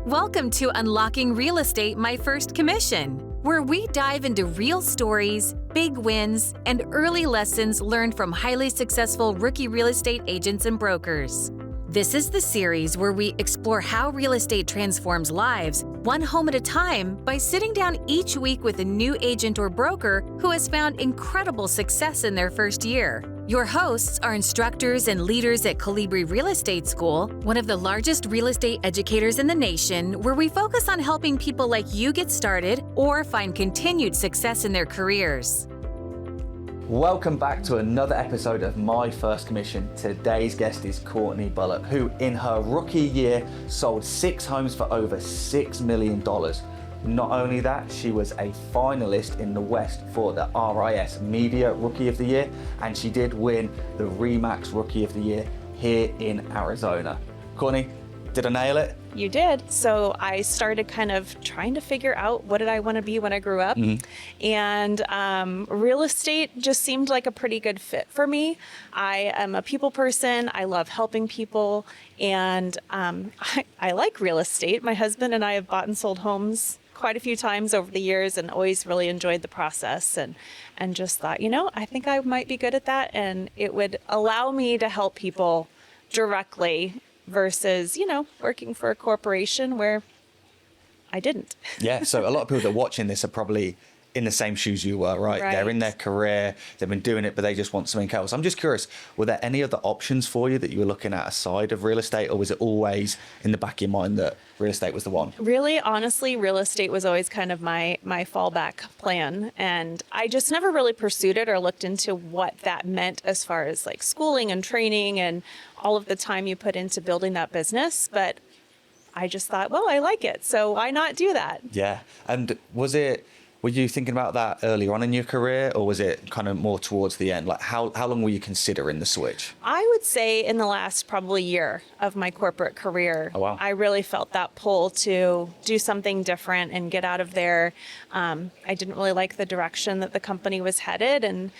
Welcome to Unlocking Real Estate My First Commission, where we dive into real stories, big wins, and early lessons learned from highly successful rookie real estate agents and brokers. This is the series where we explore how real estate transforms lives, one home at a time, by sitting down each week with a new agent or broker who has found incredible success in their first year. Your hosts are instructors and leaders at Colibri Real Estate School, one of the largest real estate educators in the nation, where we focus on helping people like you get started or find continued success in their careers. Welcome back to another episode of My First Commission. Today's guest is Courtney Bullock, who in her rookie year sold 6 homes for over $6 million. Not only that, she was a finalist in the West for the RISMedia Rookie of the Year, and she did win the RE/MAX Rookie of the Year here in Arizona. Courtney, did I nail it? You did. So I started kind of trying to figure out what did I want to be when I grew up. And real estate just seemed like a pretty good fit for me. I am a people person. I love helping people. And I like real estate. My husband and I have bought and sold homes quite a few times over the years and always really enjoyed the process and just thought, I think I might be good at that. And it would allow me to help people directly versus, working for a corporation where I didn't. Yeah, so a lot of people that are watching this are probably in the same shoes you were, right? They're in their career, they've been doing it, but they just want something else. I'm just curious, were there any other options for you that you were looking at aside of real estate, or was it always in the back of your mind that real estate was the one? Really, honestly, real estate was always kind of my fallback plan. And I just never really pursued it or looked into what that meant as far as like schooling and training and all of the time you put into building that business. But I just thought, well, I like it, so why not do that? Yeah. And were you thinking about that earlier on in your career, or was it kind of more towards the end? Like how long were you considering the switch? I would say in the last probably year of my corporate career, Oh, wow. I really felt that pull to do something different and get out of there. I didn't really like the direction that the company was headed and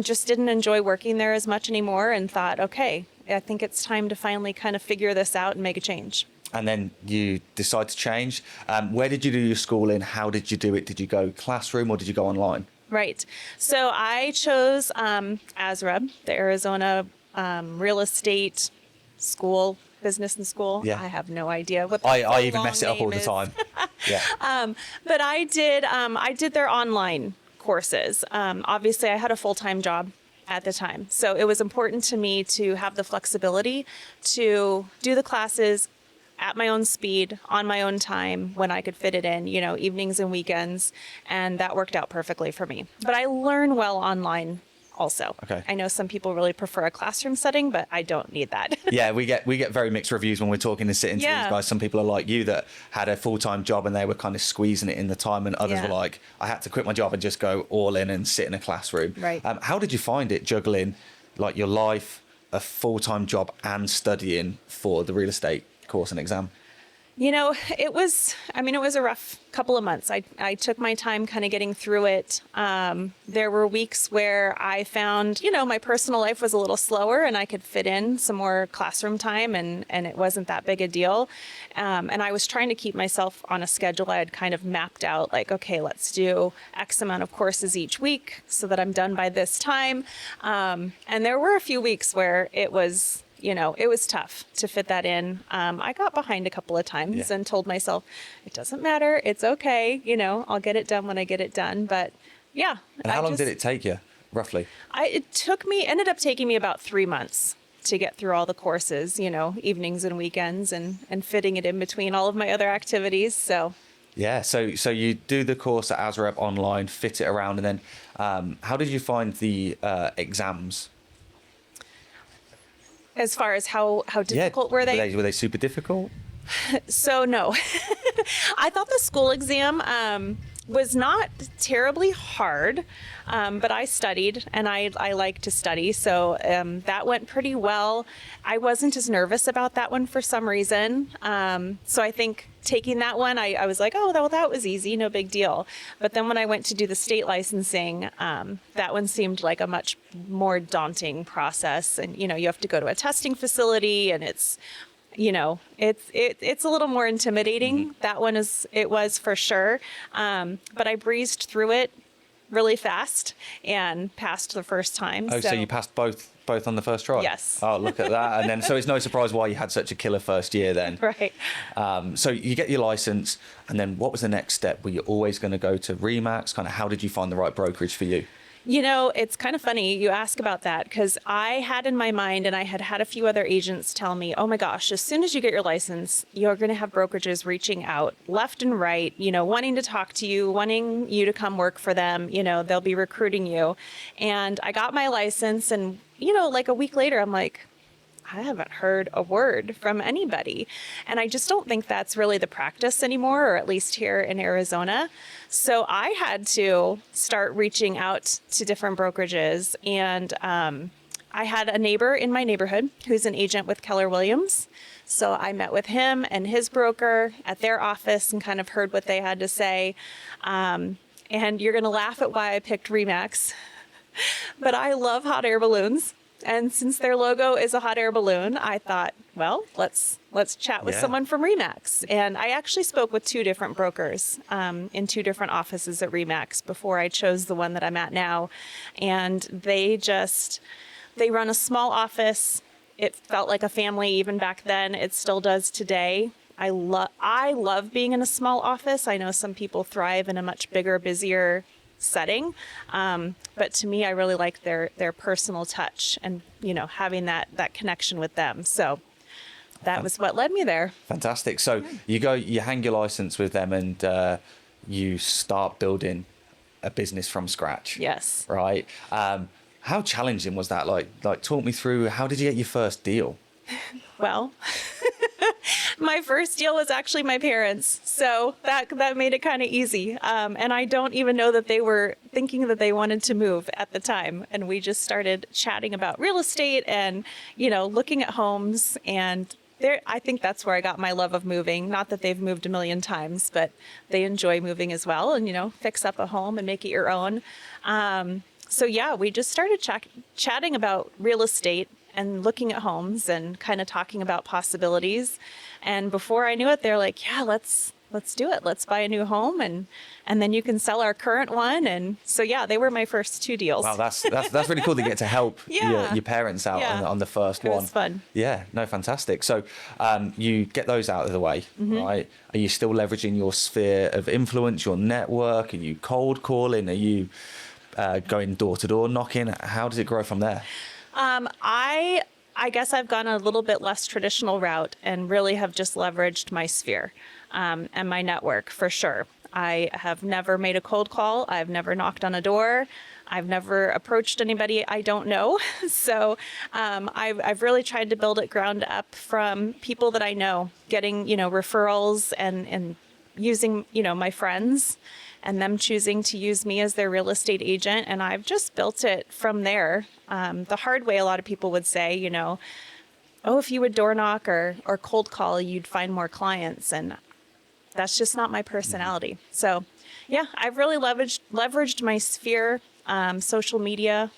just didn't enjoy working there as much anymore, and thought, okay, I think it's time to finally kind of figure this out and make a change. And then you decide to change. Where did you do your schooling? How did you do it? Did you go classroom or did you go online? Right. So I chose ASREB, the Arizona Real Estate School, Business and School. Yeah. I have no idea what the I even mess it up all the is. time. Yeah. But I did their online courses. Obviously, I had a full-time job at the time. So it was important to me to have the flexibility to do the classes at my own speed, on my own time, when I could fit it in, evenings and weekends. And that worked out perfectly for me. But I learn well online also. Okay. I know some people really prefer a classroom setting, but I don't need that. Yeah, we get very mixed reviews when we're talking and sitting to these guys. Some people are like you that had a full-time job and they were kind of squeezing it in the time, and others were like, I had to quit my job and just go all in and sit in a classroom. Right. How did you find it juggling like your life, a full-time job, and studying for the real estate course and exam? It was a rough couple of months. I took my time kind of getting through it. There were weeks where I found, my personal life was a little slower and I could fit in some more classroom time and it wasn't that big a deal. And I was trying to keep myself on a schedule. I had kind of mapped out like, okay, let's do X amount of courses each week so that I'm done by this time. And there were a few weeks where it was tough to fit that in. I got behind a couple of times and told myself, it doesn't matter. It's okay. I'll get it done when I get it done. But yeah. And how long did it take you, roughly? Ended up taking me about 3 months to get through all the courses, evenings and weekends and fitting it in between all of my other activities. So. Yeah. So you do the course at ASREB online, fit it around. And then how did you find the exams? As far as how difficult were they? Were they super difficult? So no, I thought the school exam was not terribly hard, but I studied and I like to study. So that went pretty well. I wasn't as nervous about that one for some reason. So I think taking that one, I was like, oh, well, that was easy, no big deal. But then when I went to do the state licensing, that one seemed like a much more daunting process. And, you have to go to a testing facility and it's it's a little more intimidating. That one it was for sure. But I breezed through it really fast and passed the first time. Oh, so you passed both on the first try? Yes. Oh, look at that. And then, so it's no surprise why you had such a killer first year then. Right. So you get your license, and then what was the next step? Were you always going to go to RE/MAX? Kind of how did you find the right brokerage for you? It's kind of funny you ask about that, because I had in my mind, and I had a few other agents tell me, oh my gosh, as soon as you get your license, you're going to have brokerages reaching out left and right, wanting to talk to you, wanting you to come work for them. They'll be recruiting you. And I got my license, and, like a week later, I'm like, I haven't heard a word from anybody. And I just don't think that's really the practice anymore, or at least here in Arizona. So I had to start reaching out to different brokerages. And I had a neighbor in my neighborhood who's an agent with Keller Williams. So I met with him and his broker at their office and kind of heard what they had to say. And you're going to laugh at why I picked RE/MAX. But I love hot air balloons. And since their logo is a hot air balloon, I thought, well, let's chat with someone from RE/MAX. And I actually spoke with 2 different brokers in 2 different offices at RE/MAX before I chose the one that I'm at now. And they run a small office. It felt like a family even back then. It still does today. I love being in a small office. I know some people thrive in a much bigger, busier setting. But to me, I really like their personal touch and, having that connection with them. So that was what led me there. Fantastic. So you hang your license with them, and you start building a business from scratch. Yes. Right. How challenging was that? Like talk me through, how did you get your first deal? Well, my first deal was actually my parents. So that made it kind of easy. And I don't even know that they were thinking that they wanted to move at the time. And we just started chatting about real estate and, looking at homes. And I think that's where I got my love of moving. Not that they've moved a million times, but they enjoy moving as well. And, fix up a home and make it your own. We just started chatting about real estate and looking at homes and kind of talking about possibilities. And before I knew it, they're like, yeah, let's do it. Let's buy a new home, and then you can sell our current one. And so, they were my first 2 deals. Wow, that's really cool to get to help your parents out on the first one. It was fun. Yeah, no, fantastic. So you get those out of the way, right? Are you still leveraging your sphere of influence, your network? Are you cold calling? Are you going door to door knocking? How does it grow from there? I guess I've gone a little bit less traditional route and really have just leveraged my sphere and my network for sure. I have never made a cold call. I've never knocked on a door. I've never approached anybody I don't know. So I've really tried to build it ground up from people that I know, getting, referrals and using, my friends and them choosing to use me as their real estate agent. And I've just built it from there. The hard way, a lot of people would say, if you would door knock or cold call, you'd find more clients. And that's just not my personality. So, I've really leveraged my sphere, social media.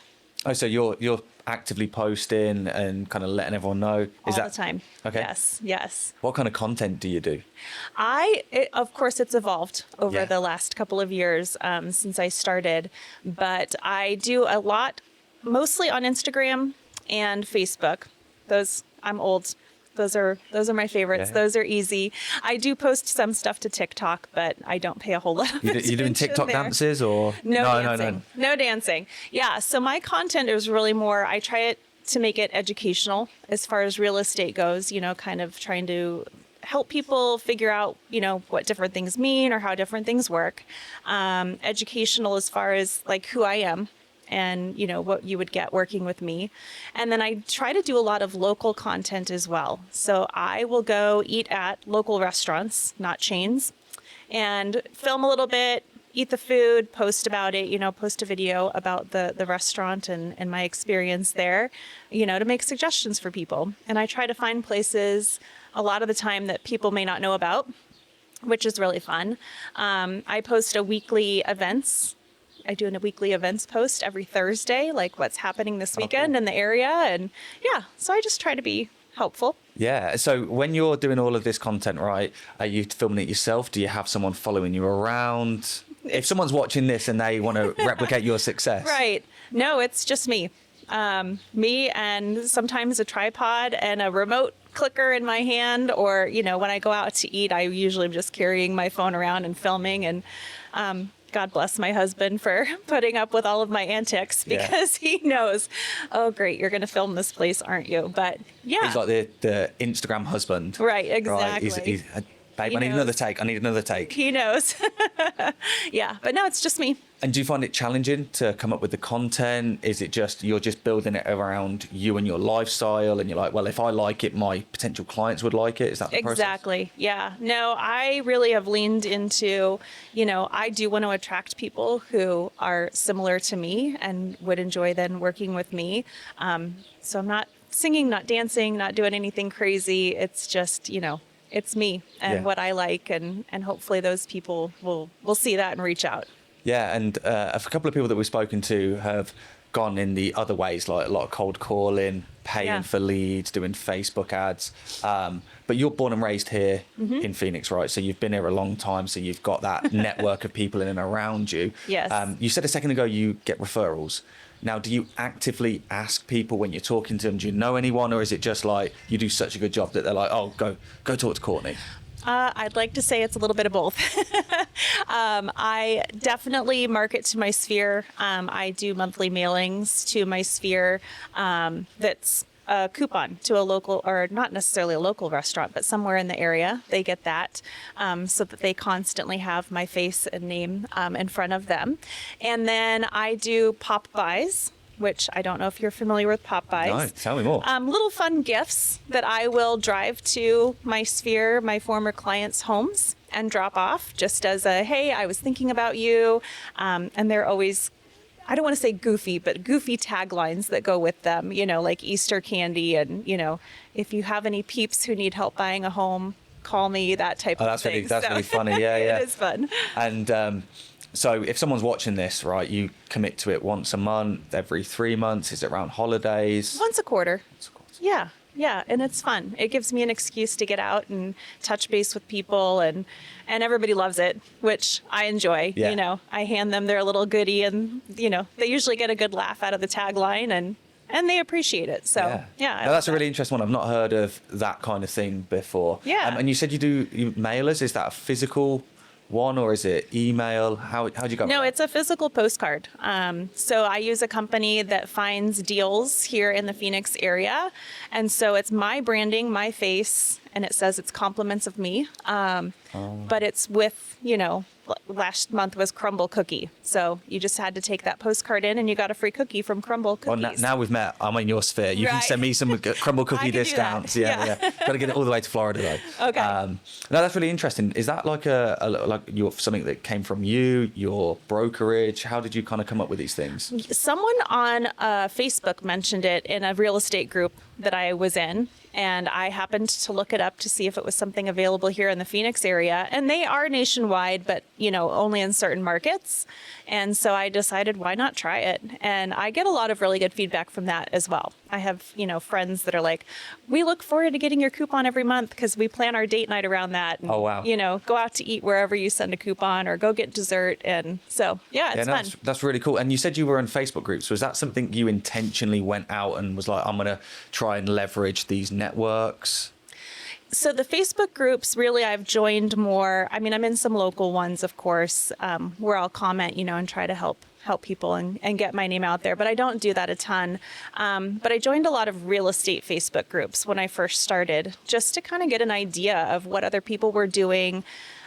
Oh, so you're actively posting and kind of letting everyone know? All the time. Okay. Yes. What kind of content do you do? Of course, it's evolved over the last couple of years since I started, but I do a lot, mostly on Instagram and Facebook. I'm old. Those are my favorites. Yeah. Those are easy. I do post some stuff to TikTok, but I don't pay a whole lot of attention. You doing TikTok dances or? No dancing. No dancing. Yeah. So my content is really more, I try it to make it educational as far as real estate goes, kind of trying to help people figure out, what different things mean or how different things work. Educational as far as like who I am and, what you would get working with me. And then I try to do a lot of local content as well. So I will go eat at local restaurants, not chains, and film a little bit, eat the food, post about it, post a video about the restaurant and my experience there, to make suggestions for people. And I try to find places a lot of the time that people may not know about, which is really fun. I post a weekly events. I do a weekly events post every Thursday, like what's happening this weekend in the area. And so I just try to be helpful. Yeah. So when you're doing all of this content, right, are you filming it yourself? Do you have someone following you around? If someone's watching this and they want to replicate your success. Right. No, it's just me. Me and sometimes a tripod and a remote clicker in my hand, or, you know, when I go out to eat, I usually am just carrying my phone around and filming. And God bless my husband for putting up with all of my antics, because he knows, oh, great, you're going to film this place, aren't you? But yeah. He's like the Instagram husband. Right, exactly. Right? Babe, I need another take. I need another take. He knows. Yeah, but no, it's just me. And do you find it challenging to come up with the content? Is it just you're just building it around you and your lifestyle, and you're like, well, if I like it, my potential clients would like it? Is that the process? Exactly. Yeah. No, I really have leaned into, you know, I do want to attract people who are similar to me and would enjoy then working with me. So I'm not singing, not dancing, not doing anything crazy. It's just, you know, it's me and what I like, and hopefully those people will see that and reach out. Yeah, and a couple of people that we've spoken to have gone in the other ways, like a lot of cold calling, paying for leads, doing Facebook ads. But you're born and raised here in Phoenix, right? So you've been here a long time, so you've got that network of people in and around you. Yes. You said a second ago you get referrals. Now, do you actively ask people when you're talking to them, do you know anyone, or is it just like you do such a good job that they're like, oh, go talk to Courtney? I'd like to say it's a little bit of both. I definitely market to my sphere. I do monthly mailings to my sphere that's a coupon to a local, or not necessarily a local restaurant, but somewhere in the area. They get that so that they constantly have my face and name in front of them. And then I do pop buys, which I don't know if you're familiar with pop buys. No, tell me more. Little fun gifts that I will drive to my sphere, my former clients' homes, and drop off just as a, hey, I was thinking about you. And they're always, I don't want to say goofy, but goofy taglines that go with them, you know, like Easter candy and, you know, if you have any peeps who need help buying a home, call me, that type of thing. That's really funny. Yeah, yeah. It is fun. And so if someone's watching this, right, you commit to it once a month, every 3 months, is it around holidays? Once a quarter. Yeah. Yeah, and it's fun. It gives me an excuse to get out and touch base with people, and everybody loves it, which I enjoy. Yeah. You know, I hand them their little goodie, and, you know, they usually get a good laugh out of the tagline, and they appreciate it. So, yeah. Now, that's a really interesting one. I've not heard of that kind of thing before. Yeah. And you said you do mailers. Is that a physical one, or is it email? How do you go? No, it's a physical postcard. So I use a company that finds deals here in the Phoenix area. And so it's my branding, my face, and it says it's compliments of me. But it's with, you know, last month was Crumble Cookie. So you just had to take that postcard in and you got a free cookie from Crumble Cookies. Well, now we've met. I'm in your sphere. You can send me some Crumble Cookie discounts. Yeah. Got to get it all the way to Florida though. Okay. No, that's really interesting. Is that like something that came from you, your brokerage? How did you kind of come up with these things? Someone on Facebook mentioned it in a real estate group that I was in. And I happened to look it up to see if it was something available here in the Phoenix area. And they are nationwide, but, you know, only in certain markets. And so I decided, why not try it? And I get a lot of really good feedback from that as well. I have, you know, friends that are like, we look forward to getting your coupon every month because we plan our date night around that. And, oh, wow. You know, go out to eat wherever you send a coupon or go get dessert. And so, yeah, it's fun. That's really cool. And you said you were in Facebook groups. Was that something you intentionally went out and was like, I'm going to try and leverage these networks? So the Facebook groups, really, I've joined more. I mean, I'm in some local ones, of course, where I'll comment, you know, and try to help people and get my name out there. But I don't do that a ton. But I joined a lot of real estate Facebook groups when I first started, just to kind of get an idea of what other people were doing,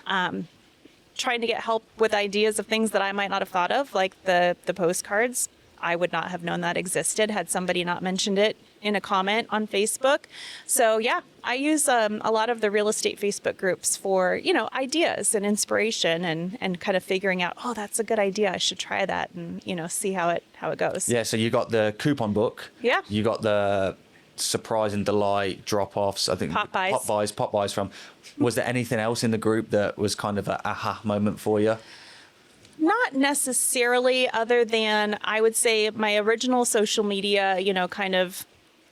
trying to get help with ideas of things that I might not have thought of, like the postcards. I would not have known that existed had somebody not mentioned it in a comment on Facebook. So yeah, I use a lot of the real estate Facebook groups for, you know, ideas and inspiration and kind of figuring out, oh, that's a good idea. I should try that and, you know, see how it goes. Yeah. So you got the coupon book. Yeah. You got the surprise and delight drop-offs. I think pop buys from. Was there anything else in the group that was kind of a aha moment for you? Not necessarily, other than I would say my original social media, you know, kind of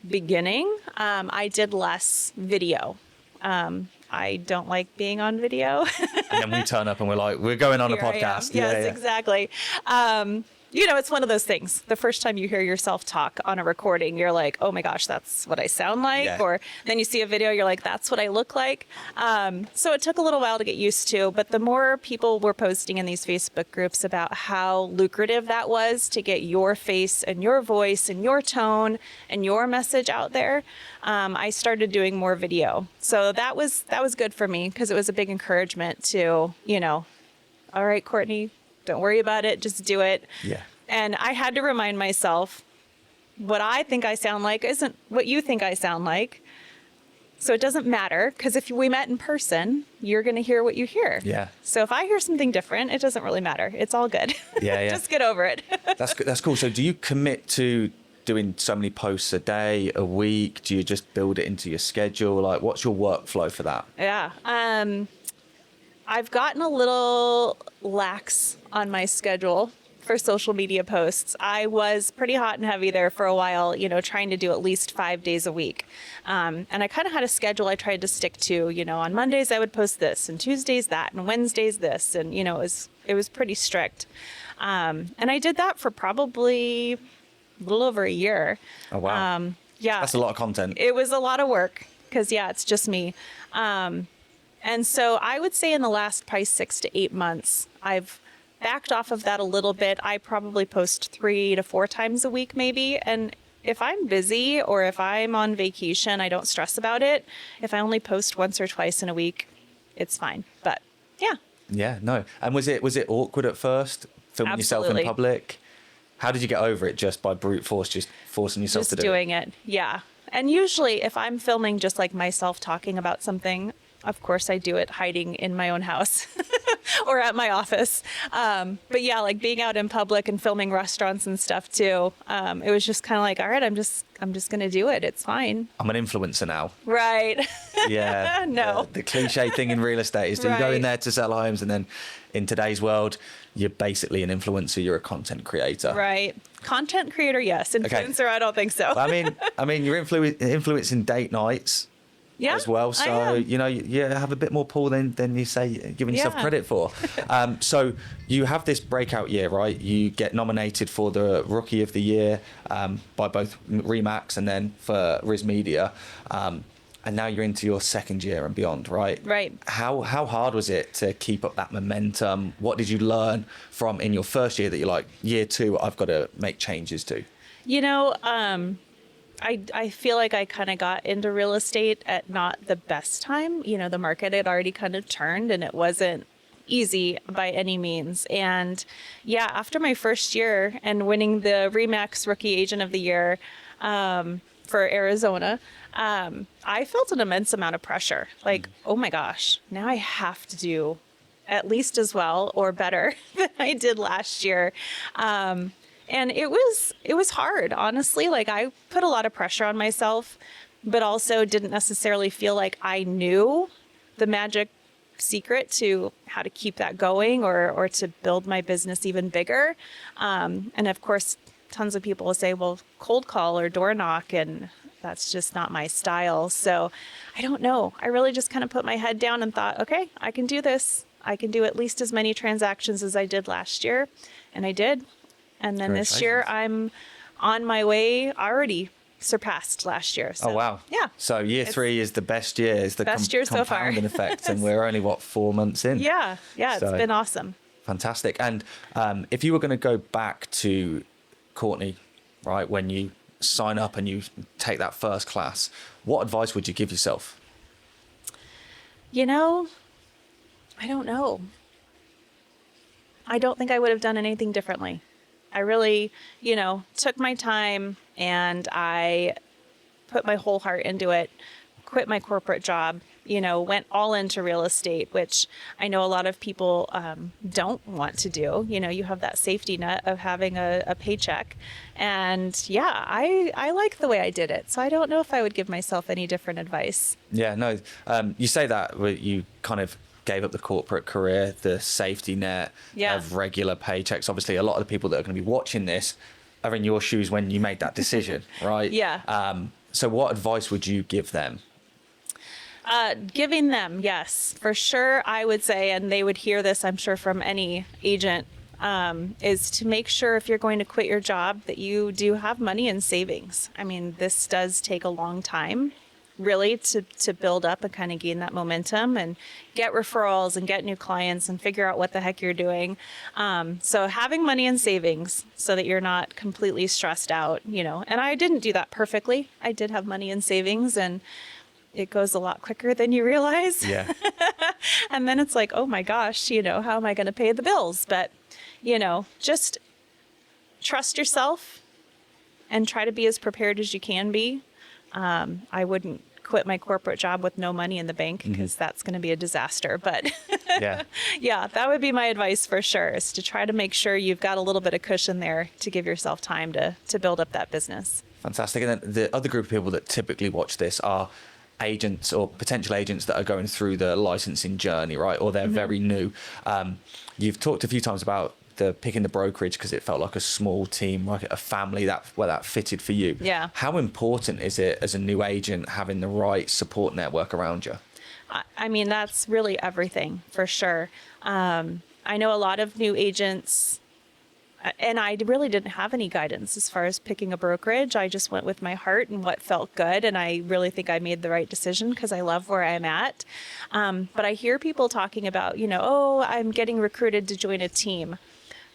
beginning, I did less video. I don't like being on video. And then we turn up and we're like, we're going on a Here I am. podcast. Yes, exactly. It's one of those things. The first time you hear yourself talk on a recording, you're like, oh my gosh, that's what I sound like. Yeah. Or then you see a video, you're like, that's what I look like. So it took a little while to get used to, but the more people were posting in these Facebook groups about how lucrative that was to get your face and your voice and your tone and your message out there, I started doing more video. So that was good for me because it was a big encouragement to, all right, Courtney, don't worry about it. Just do it. Yeah. And I had to remind myself what I think I sound like isn't what you think I sound like. So it doesn't matter because if we met in person, you're going to hear what you hear. Yeah. So if I hear something different, it doesn't really matter. It's all good. Yeah. Just get over it. That's cool. So do you commit to doing so many posts a day, a week? Do you just build it into your schedule? Like, what's your workflow for that? Yeah. I've gotten a little lax on my schedule for social media posts. I was pretty hot and heavy there for a while, trying to do at least 5 days a week. And I kind of had a schedule I tried to stick to, on Mondays I would post this and Tuesdays that and Wednesdays this. And, it was pretty strict. And I did that for probably a little over a year. Oh, wow. Yeah. That's a lot of content. It was a lot of work because, it's just me. And so I would say in the last probably 6 to 8 months, I've backed off of that a little bit. I probably post 3 to 4 times a week, maybe. And if I'm busy or if I'm on vacation, I don't stress about it. If I only post once or twice in a week, it's fine. But yeah. Yeah, no. And was it awkward at first, filming yourself in Absolutely. public? How did you get over it? Just by brute force, just forcing yourself Just to do doing it. Yeah. And usually if I'm filming just like myself talking about something, of course I do it hiding in my own house or at my office. But yeah, like being out in public and filming restaurants and stuff too. It was just kind of like, all right, I'm just going to do it. It's fine. I'm an influencer now. Right. Yeah. No. The cliche thing in real estate is do you go in Right. there to sell homes, and then in today's world, you're basically an influencer. You're a content creator. Right. Content creator, yes. Influencer, I don't think so. I mean, you're influencing date nights. Yeah, as well. I So, am. you have a bit more pull than you say, giving yourself Yeah. credit for. So you have this breakout year, right? You get nominated for the Rookie of the Year by both Remax and then for RISMedia. And now you're into your second year and beyond, right? Right. How hard was it to keep up that momentum? What did you learn from in your first year that you're like, year 2, I've got to make changes to? I feel like I kind of got into real estate at not the best time. The market had already kind of turned and it wasn't easy by any means. And yeah, after my first year and winning the Remax Rookie Agent of the Year for Arizona, I felt an immense amount of pressure. Like, oh my gosh, now I have to do at least as well or better than I did last year. And it was hard, honestly. Like I put a lot of pressure on myself, but also didn't necessarily feel like I knew the magic secret to how to keep that going or to build my business even bigger. And of course, tons of people will say, well, cold call or door knock, and that's just not my style. So I don't know. I really just kind of put my head down and thought, okay, I can do this. I can do at least as many transactions as I did last year. And I did. And then this year I'm on my way, already surpassed last year. So, oh, wow. Yeah. So year 3 is the best year. It's the Best year so far. compounding effect. And we're only, 4 months in? Yeah. It's So- been awesome. Fantastic. And if you were going to go back to Courtney, right, when you sign up and you take that first class, what advice would you give yourself? I don't know. I don't think I would have done anything differently. I really, took my time and I put my whole heart into it, quit my corporate job, went all into real estate, which I know a lot of people don't want to do. You have that safety net of having a paycheck. And yeah, I like the way I did it. So I don't know if I would give myself any different advice. Yeah, no, you say that you kind of gave up the corporate career, the safety net of regular paychecks. Obviously, a lot of the people that are going to be watching this are in your shoes when you made that decision, right? Yeah. So what advice would you give them? Giving them, yes, for sure. I would say, and they would hear this, I'm sure, from any agent, is to make sure if you're going to quit your job that you do have money in savings. I mean, this does take a long time, really, to build up and kind of gain that momentum and get referrals and get new clients and figure out what the heck you're doing. So having money in savings so that you're not completely stressed out, and I didn't do that perfectly. I did have money in savings, and it goes a lot quicker than you realize. Yeah. And then it's like, oh my gosh, how am I going to pay the bills? But, just trust yourself and try to be as prepared as you can be. I wouldn't quit my corporate job with no money in the bank because that's going to be a disaster. But yeah, that would be my advice for sure, is to try to make sure you've got a little bit of cushion there to give yourself time to build up that business. Fantastic. And then the other group of people that typically watch this are agents or potential agents that are going through the licensing journey, right? Or they're very new. You've talked a few times about picking the brokerage because it felt like a small team, like a family, where that fitted for you. Yeah. How important is it as a new agent having the right support network around you? I mean, that's really everything, for sure. I know a lot of new agents, and I really didn't have any guidance as far as picking a brokerage. I just went with my heart and what felt good. And I really think I made the right decision because I love where I'm at. But I hear people talking about, I'm getting recruited to join a team,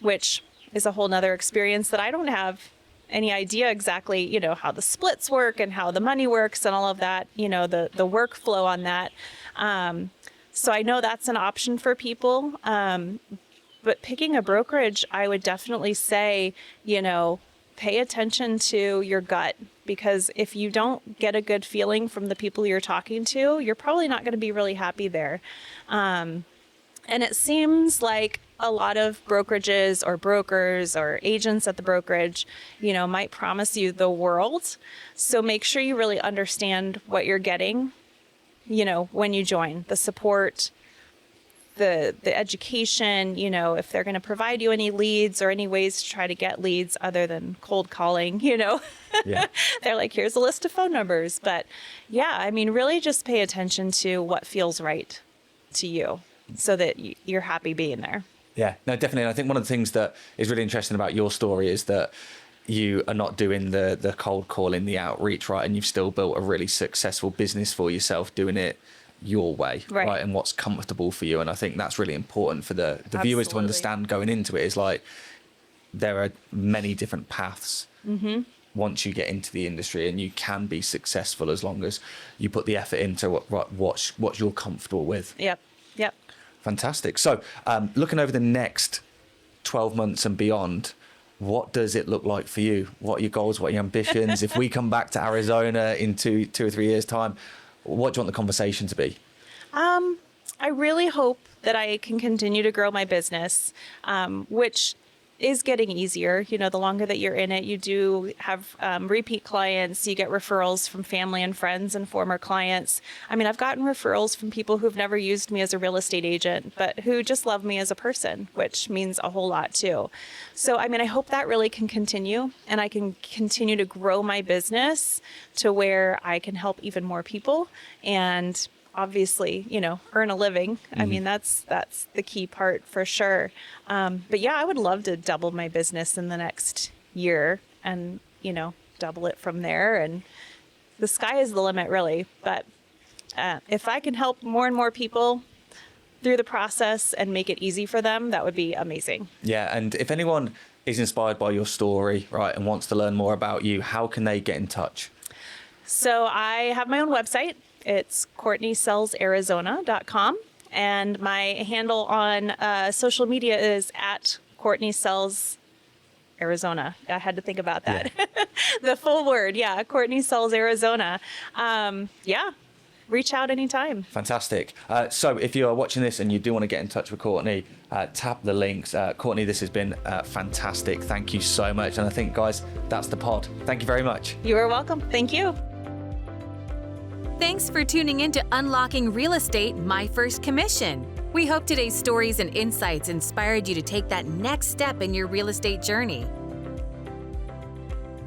which is a whole nother experience that I don't have any idea exactly, how the splits work and how the money works and all of that, the workflow on that. So I know that's an option for people. But picking a brokerage, I would definitely say, pay attention to your gut, because if you don't get a good feeling from the people you're talking to, you're probably not going to be really happy there. And it seems like a lot of brokerages or brokers or agents at the brokerage, might promise you the world. So make sure you really understand what you're getting, when you join, the support, the education, if they're going to provide you any leads or any ways to try to get leads other than cold calling, Yeah. They're like, here's a list of phone numbers. But yeah, I mean, really just pay attention to what feels right to you so that you're happy being there. Yeah, no, definitely. And I think one of the things that is really interesting about your story is that you are not doing the cold calling, the outreach, right? And you've still built a really successful business for yourself doing it your way, right? And what's comfortable for you. And I think that's really important for the viewers to understand going into it, is like there are many different paths once you get into the industry, and you can be successful as long as you put the effort into what you're comfortable with. Yep. Fantastic. So looking over the next 12 months and beyond, what does it look like for you? What are your goals? What are your ambitions? If we come back to Arizona in two or 3 years' time, what do you want the conversation to be? I really hope that I can continue to grow my business, which is getting easier. The longer that you're in it, you do have repeat clients. You get referrals from family and friends and former clients. I mean, I've gotten referrals from people who've never used me as a real estate agent, but who just love me as a person, which means a whole lot too. So, I mean, I hope that really can continue, and I can continue to grow my business to where I can help even more people and obviously, earn a living. I mean, that's the key part for sure. But yeah, I would love to double my business in the next year and, double it from there. And the sky is the limit, really. But if I can help more and more people through the process and make it easy for them, that would be amazing. Yeah. And if anyone is inspired by your story, right, and wants to learn more about you, how can they get in touch? So I have my own website. It's CourtneySellsArizona.com. And my handle on social media is at Courtney Sells Arizona. I had to think about that. Yeah. The full word. Yeah. Courtney Sells Arizona. Reach out anytime. Fantastic. So if you are watching this and you do want to get in touch with Courtney, tap the links. Courtney, this has been fantastic. Thank you so much. And I think, guys, that's the pod. Thank you very much. You are welcome. Thank you. Thanks for tuning in to Unlocking Real Estate, My First Commission. We hope today's stories and insights inspired you to take that next step in your real estate journey.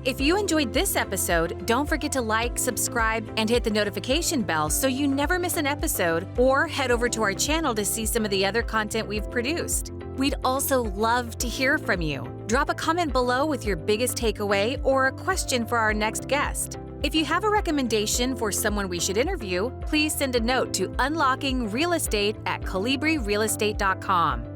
If you enjoyed this episode, don't forget to like, subscribe, and hit the notification bell so you never miss an episode, or head over to our channel to see some of the other content we've produced. We'd also love to hear from you. Drop a comment below with your biggest takeaway or a question for our next guest. If you have a recommendation for someone we should interview, please send a note to unlockingrealestate@colibrirealestate.com.